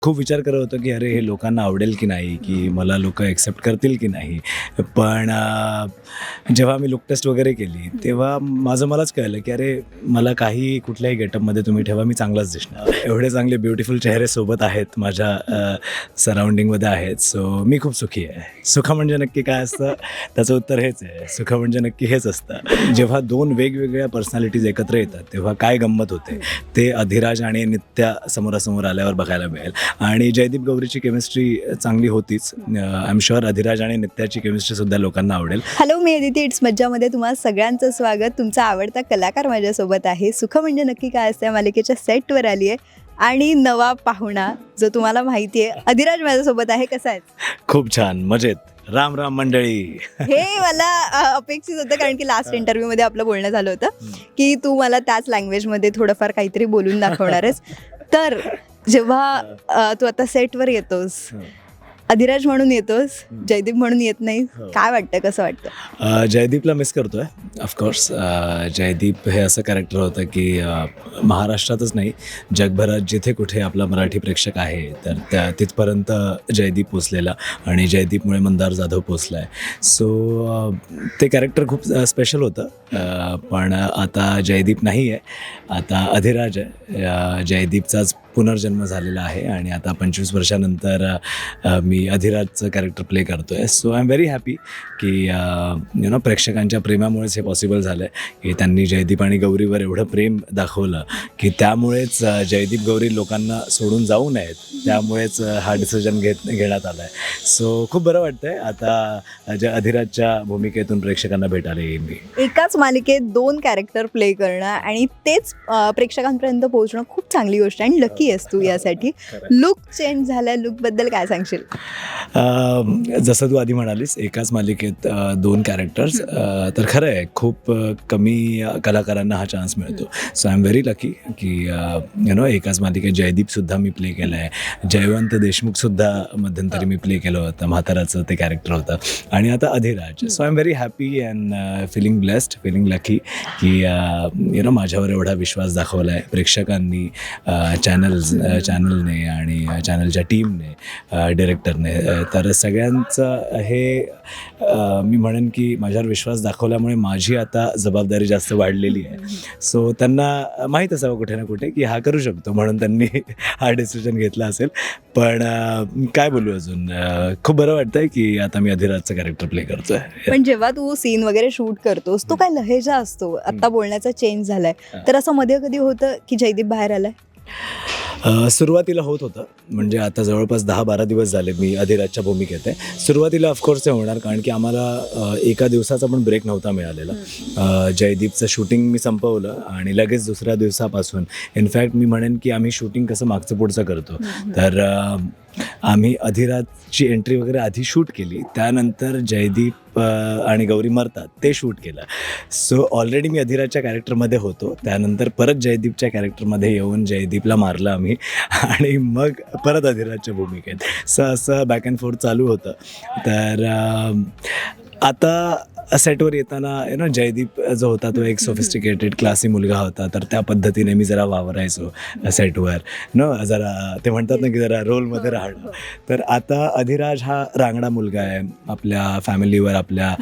खूप विचार करत होतो की अरे हे लोकांना आवडेल की नाही, की मला लोकं एक्सेप्ट करतील की नाही. पण जेव्हा मी लूक टेस्ट वगैरे केली, तेव्हा मलाच कळलं की अरे मला काही कुठल्याही गेटअपमध्ये तुम्ही ठेवा, मी चांगलाच दिसणार. एवढे चांगले ब्युटिफुल चेहरे सोबत आहेत माझ्या सराउंडिंगमध्ये आहेत. सो मी खूप सुखी आहे. सुख म्हणजे नक्की काय असतं? त्याचं उत्तर हेच आहे. सुख म्हणजे नक्की हेच असतं. जेव्हा 2 वेगवेगळ्या पर्सनॅलिटीज एकत्र येतात, तेव्हा काय गंमत होते, ते अधिराज आणि नित्या समोरासमोर आल्यावर बघायला मिळेल. आणि जयदीप गौरीची केमिस्ट्री चांगली होतीच. आय एम शुअर अधिराज आणि नित्याची केमिस्ट्रीसुद्धा लोकांना आवडेल. Hello, me Aditi. इट्स मज्जामध्ये तुम्हा सगळ्यांचं स्वागत. तुमचा आवडता कलाकार माझ्यासोबत आहे. सुख म्हणजे नक्की काय असतं या मालिकेच्या सेटवर आली आहे आणि नवा पाहुणा जो तुम्हाला माहिती आहे, अधिराज माझ्यासोबत आहे. कसा आहे? खूप छान, मजेत. राम राम मंडळी. हे मला अपेक्षित होतं, कारण की लास्ट इंटरव्ह्यूमध्ये आपलं बोलणं झालं होतं की तू मला त्याच लँग्वेजमध्ये थोडंफार काहीतरी बोलून दाखवणार आहेस. तर जेव्हा तू आता सेटवर येतोस, अधिराज म्हणून येतोस, जयदीप म्हणून येत नाही, काय वाटतं, कसं वाटतं? जयदीपला मिस करतोय ऑफकोर्स. जयदीप हे असं कॅरेक्टर होतं की महाराष्ट्रातच नाही, जगभरात जिथे कुठे आपला मराठी प्रेक्षक आहे, तर तिथपर्यंत जयदीप पोचलेला आणि जयदीपमुळे मंदार जाधव पोचला आहे. सो ते कॅरेक्टर खूप स्पेशल होतं. पण आता जयदीप नाही आहे, आता अधिराज आहे. जयदीपचाच पुनर्जन्म झालेला आहे आणि आता 25 वर्षानंतर मी अधिराजचं कॅरेक्टर प्ले करतो आहे. So I am very happy की प्रेक्षकांच्या प्रेमामुळेच हे पॉसिबल झालं आहे की त्यांनी जयदीप आणि गौरीवर एवढं प्रेम दाखवलं की त्यामुळेच जयदीप गौरी लोकांना सोडून जाऊ नयेत, त्यामुळेच हा डिसिजन घेण्यात आला आहे. सो खूप बरं वाटतं आहे आता अधिराजच्या भूमिकेतून प्रेक्षकांना भेटायला येईल मी. एकाच मालिकेत 2 कॅरेक्टर प्ले करणं आणि तेच प्रेक्षकांपर्यंत पोहोचणं खूप चांगली गोष्ट आहे आणि लकी आहेस तू यासाठी. लुक चेंज झाला, लुकबद्दल काय सांगशील? जसं तू आधी म्हणालीस एकाच मालिकेत 2 कॅरेक्टर्स, तर खरं आहे खूप कमी कलाकारांना हा चान्स मिळतो. So I am very lucky की एकाच मालिकेत जयदीपसुद्धा मी प्ले केलं आहे, जयवंत देशमुखसुद्धा मध्यंतरी मी प्ले केलं होतं, म्हाताराचं ते कॅरेक्टर होतं, आणि आता Adhiraj. So I am very happy and feeling blessed, feeling lucky की माझ्यावर एवढा विश्वास दाखवला आहे प्रेक्षकांनी, चॅनलने आणि चॅनलच्या टीमने, डिरेक्टरने. तर सगळ्यांचं हे मी म्हणेन की माझ्यावर विश्वास दाखवल्यामुळे माझी आता जबाबदारी जास्त वाढलेली आहे. सो त्यांना माहीत असावं कुठे ना कुठे की हा करू शकतो, म्हणून त्यांनी हा डिसिजन घेतला असेल. पण काय बोलू अजून, खूप बरं वाटतं आहे की आता मी अधिराजचं कॅरेक्टर प्ले करतो आहे. पण जेव्हा तू सीन वगैरे शूट करतोस, तो काय लहेजा असतो, आता बोलण्याचा चेंज झालाय, तर असं मध्ये कधी होतं की जयदीप बाहेर आलाय? सुरुवातीला होत होतं, म्हणजे आता जवळपास 10-12 दिवस झाले मी अधिराजच्या भूमिकेत आहे. सुरुवातीला ऑफकोर्स ते होणार, कारण की आम्हाला एका दिवसाचा पण ब्रेक नव्हता मिळालेला. जयदीपचं शूटिंग मी संपवलं आणि लगेच दुसऱ्या दिवसापासून, इनफॅक्ट मी म्हणेन की आम्ही शूटिंग कसं मागचं पुढचं करतो, तर आम्ही अधिराजची एंट्री वगैरे आधी शूट केली, त्यानंतर जयदीप आणि गौरी मरतात ते शूट केलं. सो ऑलरेडी मी अधिराजच्या कॅरेक्टरमध्ये होतो, त्यानंतर परत जयदीपच्या कॅरेक्टरमध्ये येऊन जयदीपला मारलं आम्ही आणि मग परत अधिराजच्या भूमिकेत. असं बॅक अँड फोर्थ चालू होतं. तर आता सेटवर येताना जयदीप जो होता तो एक सोफिस्टिकेटेड क्लासी मुलगा होता, तर त्या पद्धतीने मी जरा वावरायचो सेटवर, जरा ते म्हणतात ना की जरा रोलमध्ये राहणं. तर आता अधिराज हा रांगडा मुलगा आहे, आपल्या फॅमिलीवर, आपल्या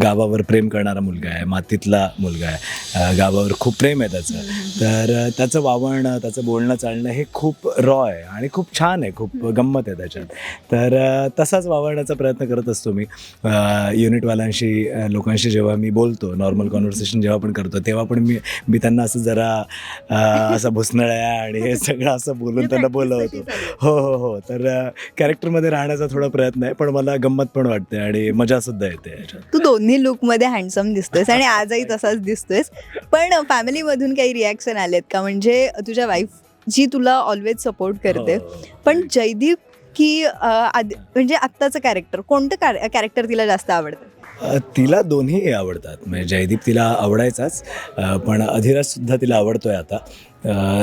गावावर प्रेम करणारा मुलगा आहे, मातीतला मुलगा आहे, गावावर खूप प्रेम आहे त्याचं. तर त्याचं वावरणं, त्याचं बोलणं चालणं हे खूप रॉ आहे आणि खूप छान आहे, खूप गंमत आहे त्याच्यात. तर तसाच वावरण्याचा प्रयत्न करत असतो मी. युनिटवाल्यांशी, लोकांशी जेव्हा मी बोलतो, नॉर्मल कॉन्व्हर्सेशन जेव्हा पण करतो, तेव्हा पण मी त्यांना असं जरा असं भुसनळ्या आणि हे सगळं असं बोलून त्यांना बोलवतो. हो. तर कॅरेक्टरमध्ये राहण्याचा थोडा प्रयत्न आहे, पण मला गंमत पण वाटते आणि मजासुद्धा येते याच्यात. तू दोन्ही लुकमध्ये हँडसम दिसतोयस आणि आजही तसाच दिसतोयस. पण फॅमिलीमधून काही रिॲक्शन आलेत का? म्हणजे तुझ्या वाईफ जी तुला ऑलवेज सपोर्ट करते, पण जयदीप की म्हणजे आत्ताचं कॅरेक्टर, कोणतं कॅरेक्टर तिला जास्त आवडतं? तिला दोन्ही आवडतात. म्हणजे जयदीप तिला आवडायचाच, पण अधिराजसुद्धा तिला आवडतो आहे आता.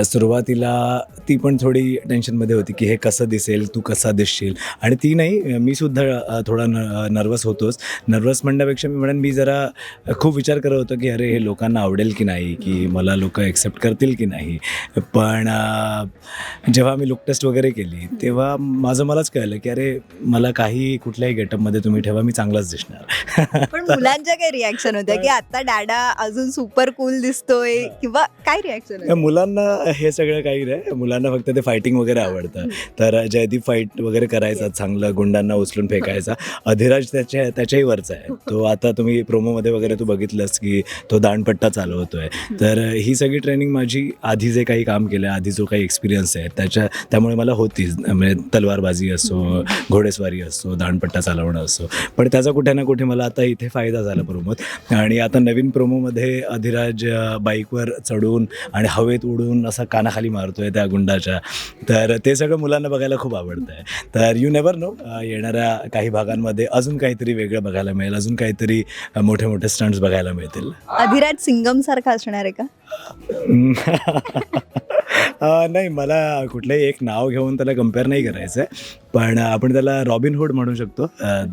सुरुवातीला ती पण थोडी टेन्शनमध्ये होती की हे कसं दिसेल, तू कसा दिसशील. आणि ती नाही, मी सुद्धा थोडा नर्वस होतोच. नर्वस म्हणण्यापेक्षा मी म्हणेन, मी जरा खूप विचार करत होतो की अरे हे लोकांना आवडेल की नाही, की मला लोक ॲक्सेप्ट करतील की नाही. पण जेव्हा मी लुक टेस्ट वगैरे केली तेव्हा माझं मलाच कळलं की अरे मला काही कुठल्याही गेटअपमध्ये तुम्ही ठेवा, मी चांगलाच दिसणार. पण मुलांच्या काय रिॲक्शन होत्या की आता डॅडा अजून सुपर कूल दिसतोय किंवा काय रिॲक्शन होत्या? मुलांना हे सगळं काही नाही, मुलांना फक्त ते फायटिंग वगैरे आवडतं. तर जयदीप फाईट वगैरे करायचा, चांगलं गुंडांना उचलून फेकायचा. अधिराज त्याच्याही वरचा आहे. तो आता तुम्ही प्रोमोमध्ये वगैरे तू बघितलंस की तो दांडपट्टा चालवतोय. तर ही सगळी ट्रेनिंग माझी आधी जे काही काम केलं, आधी जो काही एक्सपिरियन्स आहे त्यामुळे मला होतीच. म्हणजे तलवारबाजी असो, घोडेस्वारी असो, दांडपट्टा चालवणं असो. पण त्याचा कुठे ना कुठे मला आता इथे फायदा झाला प्रोमोत. आणि आता नवीन प्रोमोमध्ये अधिराज बाईकवर चढून आणि हवेत उडून असा कानाखाली मारतोय त्या गुंडाच्या. तर ते सगळं मुलांना बघायला खूप आवडतं आहे. तर यू नेवर नो, येणाऱ्या काही भागांमध्ये अजून काहीतरी वेगळं बघायला मिळेल, अजून काहीतरी मोठे मोठे स्टंट्स बघायला मिळतील. अधिराज सिंगम सारखा असणार आहे का? नाही, मला कुठलंही एक नाव घेऊन त्याला कम्पेअर नाही करायचं आहे. पण आपण त्याला रॉबिनहूड म्हणू शकतो.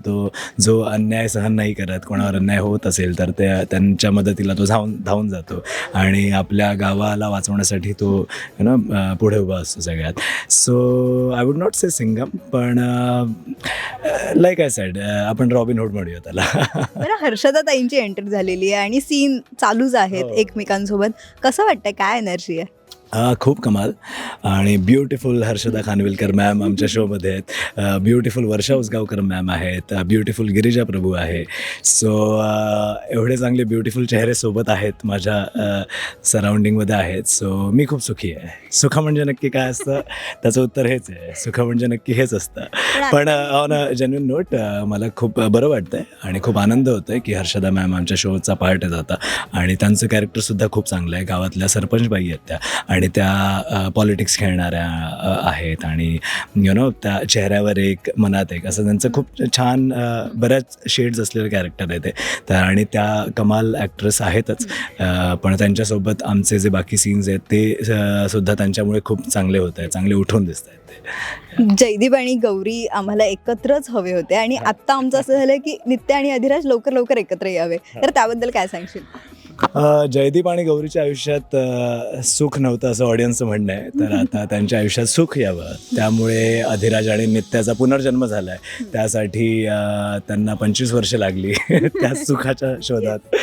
तो जो अन्याय सहन नाही करत, कोणावर अन्याय होत असेल तर त्यांच्या मदतीला तो धावून जातो आणि आपल्या गावाला वाचवण्यासाठी तो पुढे उभा असतो सगळ्यात. सो आय वुड नॉट से सिंगम, पण लाईक आय सेड, आपण रॉबिनहूड म्हणूया त्याला. बरं, हर्षदा ताईंची एंट्री झालेली आहे आणि सीन चालूच आहेत एकमेकांसोबत. कसं वाटतंय, काय एनर्जी आहे? खूप कमाल. आणि ब्युटिफुल हर्षदा खानविलकर मॅम आमच्या शोमध्ये आहेत. ब्युटिफुल वर्षा उसगावकर मॅम आहेत. ब्युटिफुल गिरिजा प्रभू आहे. सो एवढे चांगले ब्युटिफुल चेहरे सोबत आहेत, माझ्या सराउंडिंगमध्ये आहेत. सो मी खूप सुखी आहे. सुख म्हणजे नक्की काय असतं त्याचं उत्तर हेच आहे. सुख म्हणजे नक्की हेच असतं. पण ऑन अ जेन्युइन नोट, मला खूप बरं वाटतं आहे आणि खूप आनंद होतो आहे की हर्षदा मॅम आमच्या शोचा पार्ट आहेत आता. आणि त्यांचं कॅरेक्टरसुद्धा खूप चांगलं आहे. गावातल्या सरपंचबाई आहेत त्या, आणि त्या पॉलिटिक्स खेळणाऱ्या आहेत. आणि त्या चेहऱ्यावर एक मनात एक असं त्यांचं खूप छान बऱ्याच शेड्स असलेलं कॅरेक्टर आहे ते. तर आणि त्या कमाल ॲक्ट्रेस आहेतच. पण त्यांच्यासोबत आमचे जे बाकी सीन्स आहेत ते सुद्धा त्यांच्यामुळे खूप चांगले होत आहेत, चांगले उठून दिसत आहेत ते. जयदीप आणि गौरी आम्हाला एकत्रच हवे होते आणि आत्ता आमचं असं झालं की नित्या आणि अधिराज लवकर लवकर एकत्र यावे. तर त्याबद्दल काय सांगशील? जयदीप आणि गौरीच्या आयुष्यात सुख नव्हतं असं ऑडियन्सचं म्हणणं आहे. तर आता त्यांच्या आयुष्यात सुख यावं, त्यामुळे अधिराज आणि नित्याचा पुनर्जन्म झाला आहे. त्यासाठी त्यांना 25 वर्ष लागली त्या सुखाच्या शोधात.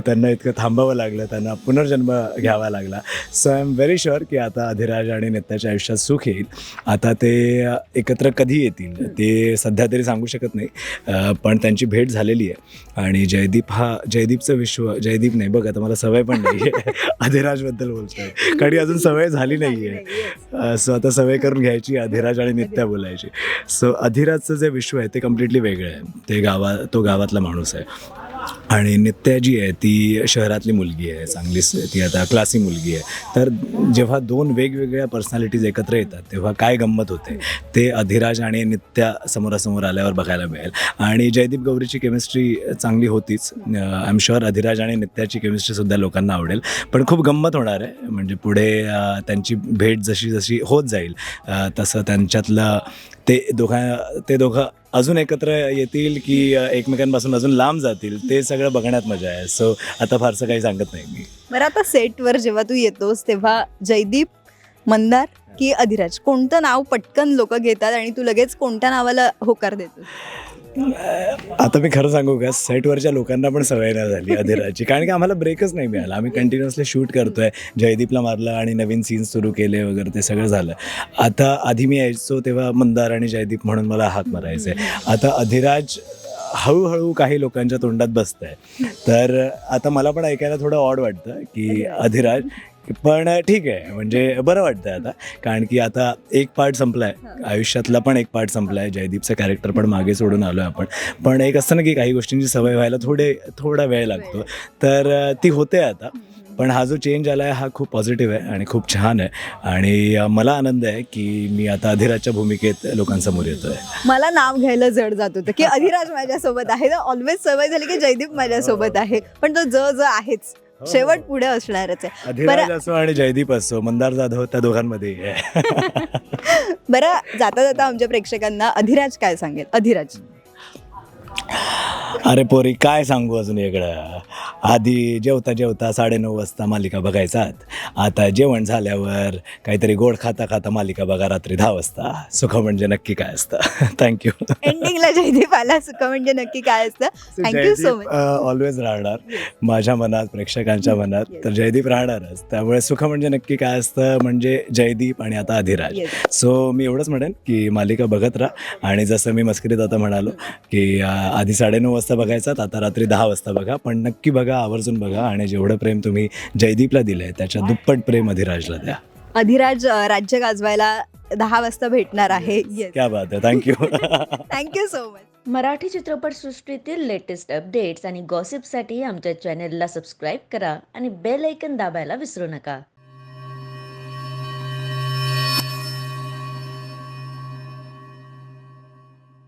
त्यांना इतकं थांबावं लागलं, त्यांना पुनर्जन्म घ्यावा लागला. So I am very sure की आता अधिराज आणि नित्याच्या आयुष्यात सुख येईल. आता ते एकत्र कधी येतील ते सध्या तरी सांगू शकत नाही, पण त्यांची भेट झालेली आहे. आणि जयदीपचं विश्व, जयदीप नाही बघ, आता मला सवय पण नाही आहे अधिराजबद्दल बोलतोय, कारण अजून सवय झाली नाही आहे. सो आता सवय करून घ्यायची, अधिराज आणि नित्या बोलायची. सो अधिराजचं जे विश्व आहे ते कम्प्लिटली वेगळं आहे. तो गावातला माणूस आहे. आणि नित्या जी आहे ती शहरातली मुलगी आहे, चांगली, ती आता क्लासी मुलगी आहे. तर जेव्हा दोन वेगवेगळ्या पर्सनॅलिटीज एकत्र येतात तेव्हा काय गंमत होते ते अधिराज आणि नित्या समोरासमोर आल्यावर बघायला मिळेल. आणि जयदीप गौरीची केमिस्ट्री चांगली होतीच. आय एम शुअर अधिराज आणि नित्याची केमिस्ट्रीसुद्धा लोकांना आवडेल. पण खूप गंमत होणार आहे, म्हणजे पुढे त्यांची भेट जशी जशी होत जाईल तसं त्यांच्यातलं ते दोघं अजून एकत्र येतील की एकमेकांपासून अजून लांब जातील ते सगळं बघण्यात मजा आहे. सो आता फारसं काही सांगत नाही मी. बरं, आता सेटवर जेव्हा तू येतोस तेव्हा जयदीप, मंदार की अधिराज, कोणतं नाव पटकन लोक घेतात आणि तू लगेच कोणत्या नावाला होकार देतोस? आता मी खरं सांगू का, सेटवरच्या लोकांना पण सवय नाही झाली अधिराजची, कारण की आम्हाला ब्रेकच नाही मिळाला. आम्ही कंटिन्युअसली शूट करतोय, जयदीपला मारलं आणि नवीन सीन्स सुरू केले वगैरे, ते सगळं झालं. आता आधी मी यायचो तेव्हा मंदार आणि जयदीप म्हणून मला हाक मारायचे. आता अधिराज हळूहळू काही लोकांच्या तोंडात बसत आहे. तर आता मला पण ऐकायला थोडं ऑड वाटतं की अधिराज, पण ठीक आहे, म्हणजे बरं वाटतं आता, कारण की आता एक पार्ट संपला आहे, आयुष्यातला पण एक पार्ट संपला आहे. जयदीपचं कॅरेक्टर पण मागे सोडून आलो आहे आपण. पण एक असतं ना की काही गोष्टींची सवय व्हायला थोडा वेळ लागतो, तर ती होते आता. पण हा जो चेंज आला आहे हा खूप पॉझिटिव्ह आहे आणि खूप छान आहे. आणि मला आनंद आहे की मी आता अधिराजच्या भूमिकेत लोकांसमोर येतो आहे. मला नाव घ्यायला जड जात होतं की अधिराज माझ्यासोबत आहे. ऑलवेज सवय झाली की जयदीप माझ्यासोबत आहे, पण तो ज आहेच. शेवट पुढे असणारच आहे. अधिराज असो आणि जयदीप असो, मंदार जाधव त्या दोघांमध्ये आहे. बरं, जाता जाता आमच्या प्रेक्षकांना अधिराज काय सांगेल? अधिराज अरे पोरी काय सांगू अजून इकडं. आधी जेवता जेवता 9:30 वाजता मालिका बघायचात. आता जेवण झाल्यावर काहीतरी गोड खाता खाता मालिका बघा रात्री 10 वाजता. सुख म्हणजे नक्की काय असतं. थँक्यू. एंडिंगला जयदीप आला, सुख म्हणजे नक्की काय असतं. Thank you so much. ऑलवेज राहणार माझ्या मनात, प्रेक्षकांच्या मनात. तर जयदीप राहणारच. त्यामुळे सुख म्हणजे नक्की काय असतं म्हणजे जयदीप आणि आता अधिराज. Yes. सो मी एवढंच म्हणेन की मालिका बघत राहा. आणि जसं मी मस्करीत आता म्हणालो की आधी 9:30 वाजता बघायचात, आता रात्री 10 वाजता बघा. पण नक्की बघा, आवर्जून बघा. आणि जेवढं प्रेम तुम्ही जयदीपला दिलंय त्याच्या दुप्पट प्रेम अधिराजला द्या. अधिराज राज्य गाजवायला 10 वाजता भेटणार आहे. येस, क्या बात आहे. Thank you. Thank you so much. Marathi चित्रपटसृष्टीतील लेटेस्ट अपडेट्स आणि गॉसिपसाठी आमच्या चॅनेलला सबस्क्राईब करा आणि बेल ऐकन दाबायला विसरू नका.